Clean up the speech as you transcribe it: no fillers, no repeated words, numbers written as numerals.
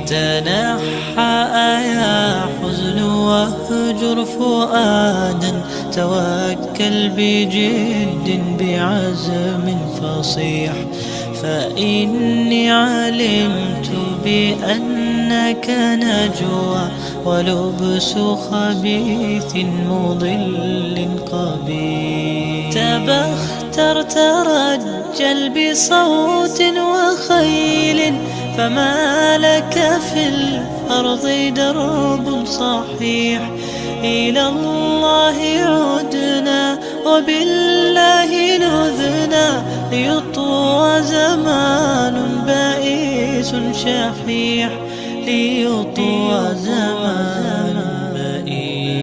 تنحى يا حزن واهجر فؤادا، توكل بجد بعزم فصيح، فإني علمت بأنك نجوى ولبس خبيث مضل قبيح. تبختر ترجل بصوت وخيل، فما لك في الأرض درب صحيح. إلى الله عدنا وبالله نذنا، ليطوى زمان بائس شحيح، ليطوى زمان